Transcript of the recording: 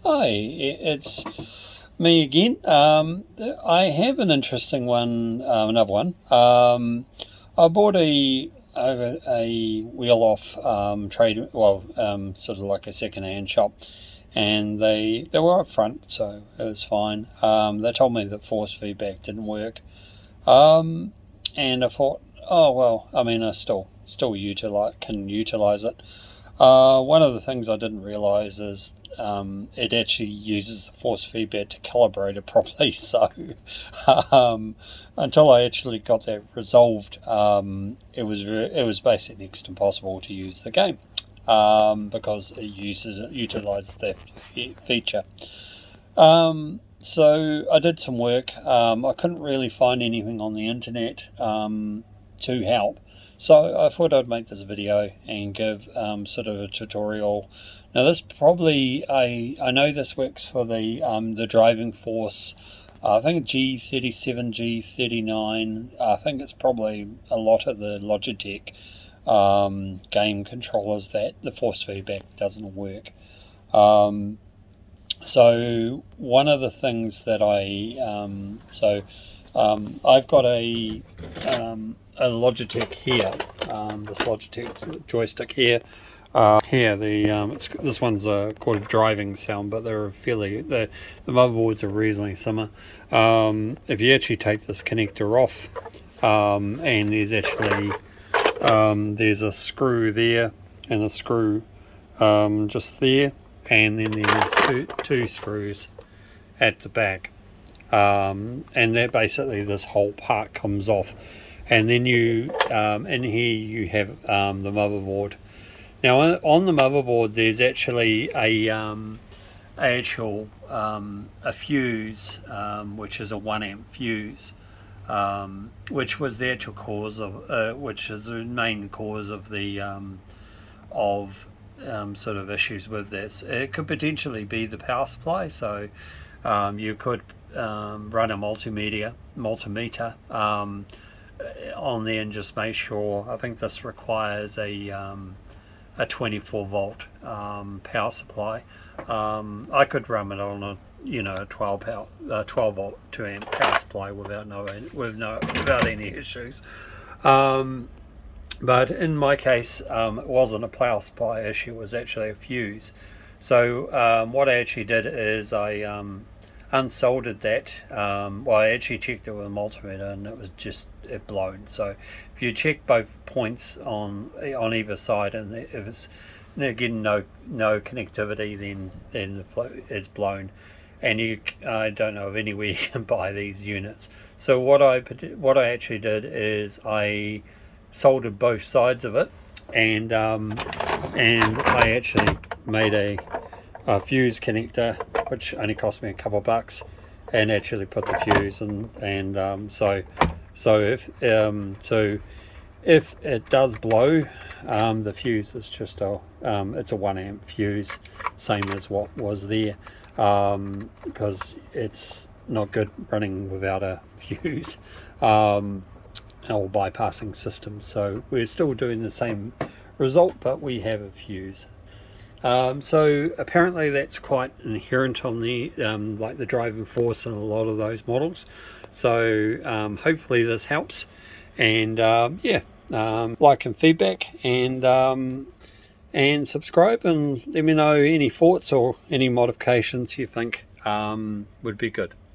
Hi, it's me again. I have an interesting one, another one. I bought a wheel off trade, sort of like a second-hand shop, and they were up front, so it was fine. They told me that force feedback didn't work, and I thought, oh well, I mean, I still utilize it. One of the things I didn't realize is it actually uses the force feedback to calibrate it properly. So until I actually got that resolved, it was basically next to impossible to use the game because it utilizes that feature. So I did some work. I couldn't really find anything on the internet to help. So I thought I'd make this video and give sort of a tutorial. Now this probably, I know this works for the driving force, I think G27, G39, I think it's probably a lot of the Logitech game controllers that the force feedback doesn't work. So one of the things that I've got a Logitech here, this Logitech joystick here. This one's called a driving sound, but the motherboards are reasonably similar. If you actually take this connector off, and there's a screw there and a screw just there, and then there's two screws at the back, and that basically this whole part comes off, and then in here you have the motherboard. Now on the motherboard there's actually a fuse, which is a 1 amp fuse, which was the actual cause of which is the main cause of the sort of issues with this. It could potentially be the power supply, so you could run a multimeter on there and just make sure. I think this requires a 24 volt power supply. I could run it on a 12 volt 2 amp power supply without any issues. But in my case, it wasn't a power supply issue, it was actually a fuse. So what I actually did is I unsoldered that. I actually checked it with a multimeter and it blown. So if you check both points on either side, and if it's getting no connectivity, then it's blown. And I don't know of anywhere you can buy these units. So what I actually did is I soldered both sides of it, and I actually made a fuse connector, which only cost me a couple of bucks, and actually put the fuse so if it does blow, the fuse is just it's a 1 amp fuse, same as what was there, because it's not good running without a fuse or bypassing system. So we're still doing the same result, but we have a fuse. So apparently that's quite inherent on the like the driving force in a lot of those models. So hopefully this helps, and like and feedback, and subscribe, and let me know any thoughts or any modifications you think would be good.